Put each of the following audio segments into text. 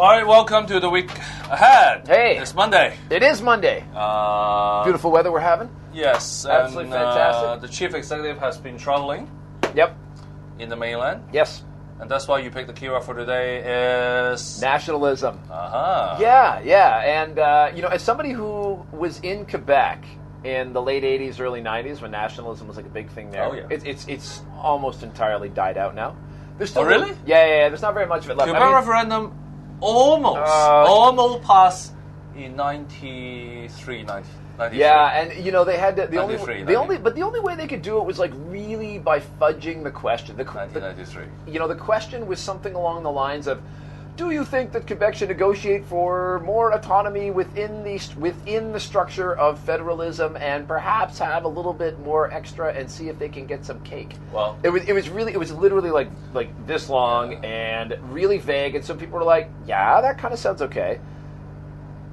All right, welcome to the week ahead. Hey. It's Monday. It is Monday. Beautiful weather we're having. Yes. Absolutely fantastic. The chief executive has been traveling. Yep. In the mainland. Yes. And that's why you picked the keyword for today is... Nationalism. Uh-huh. Yeah. And, as somebody who was in Quebec in the late 80s, early 90s, when nationalism was like a big thing there, oh, yeah. it's almost entirely died out now. There's still really? Yeah. There's not very much of it left. Quebec referendum almost passed in 93, 93. Yeah, and they had to, the 93, only way they could do it was like really by fudging the question. 1993. The question was something along the lines of, do you think that Quebec should negotiate for more autonomy within the structure of federalism and perhaps have a little bit more extra and see if they can get some cake? Well, it was literally like this long and really vague, and some people were like, yeah, that kind of sounds okay.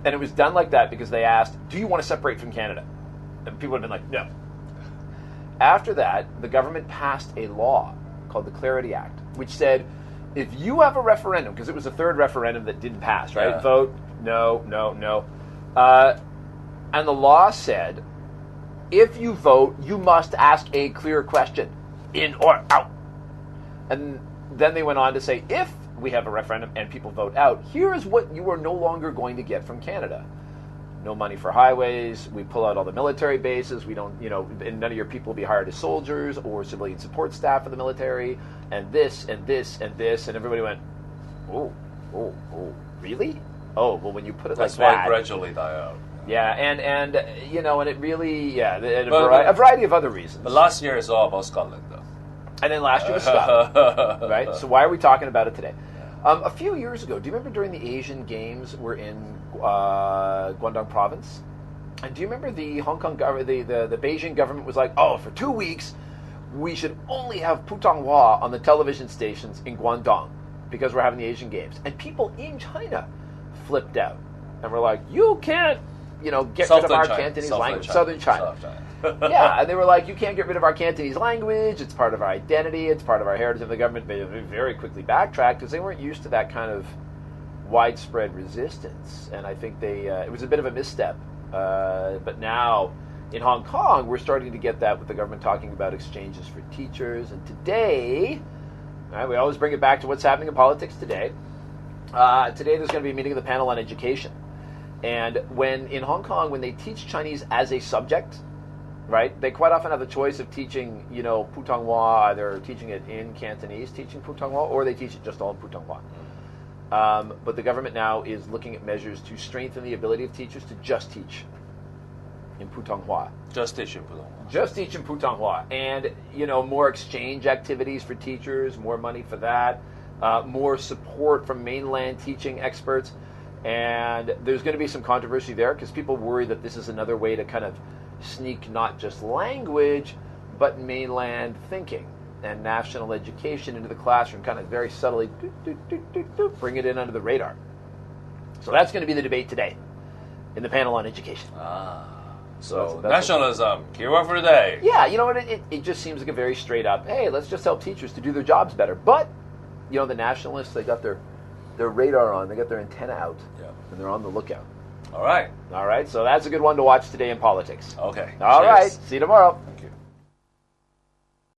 And it was done like that because they asked, do you want to separate from Canada? And people would have been like, no. After that, the government passed a law called the Clarity Act, which said, if you have a referendum, because it was the third referendum that didn't pass, right? Yeah. Vote, no. And the law said, if you vote, you must ask a clear question, in or out. And then they went on to say, if we have a referendum and people vote out, here is what you are no longer going to get from Canada. No money for highways, we pull out all the military bases, we don't, and none of your people will be hired as soldiers or civilian support staff for the military, and this, and this, and this, and everybody went, oh, really? Oh, well, when you put it that's like that... That's why it gradually died out. Yeah, and it really, and a variety of other reasons. But last year is all about Scotland, though. And then last year was Scotland, right? So why are we talking about it today? A few years ago, do you remember during the Asian Games were in Guangdong Province? And do you remember the Hong Kong government, the Beijing government was like, oh, for 2 weeks, we should only have Putonghua on the television stations in Guangdong because we're having the Asian Games. And people in China flipped out and were like, you can't, get rid of our Cantonese language. Southern China. Yeah, and they were like, you can't get rid of our Cantonese language. It's part of our identity. It's part of our heritage. And the government very quickly backtracked because they weren't used to that kind of widespread resistance. And I think it was a bit of a misstep. But now in Hong Kong, we're starting to get that with the government talking about exchanges for teachers. And today, we always bring it back to what's happening in politics today. Today there's going to be a meeting of the panel on education. And in Hong Kong, when they teach Chinese as a subject, right, they quite often have the choice of teaching, Putonghua, either teaching it in Cantonese, teaching Putonghua, or they teach it just all in Putonghua. But the government now is looking at measures to strengthen the ability of teachers to just teach in Putonghua. Just teach in Putonghua. Just teach in Putonghua. And, more exchange activities for teachers, more money for that, more support from mainland teaching experts. And there's going to be some controversy there because people worry that this is another way to kind of sneak not just language, but mainland thinking and national education into the classroom, kind of very subtly bring it in under the radar. So that's going to be the debate today in the panel on education. So nationalism, keyword for today. Yeah, you know what? It just seems like a very straight up, hey, let's just help teachers to do their jobs better. But, the nationalists, they got their radar on, they got their antenna out, and they're on the lookout. All right. So that's a good one to watch today in politics. Okay. All right. See you tomorrow. Thank you.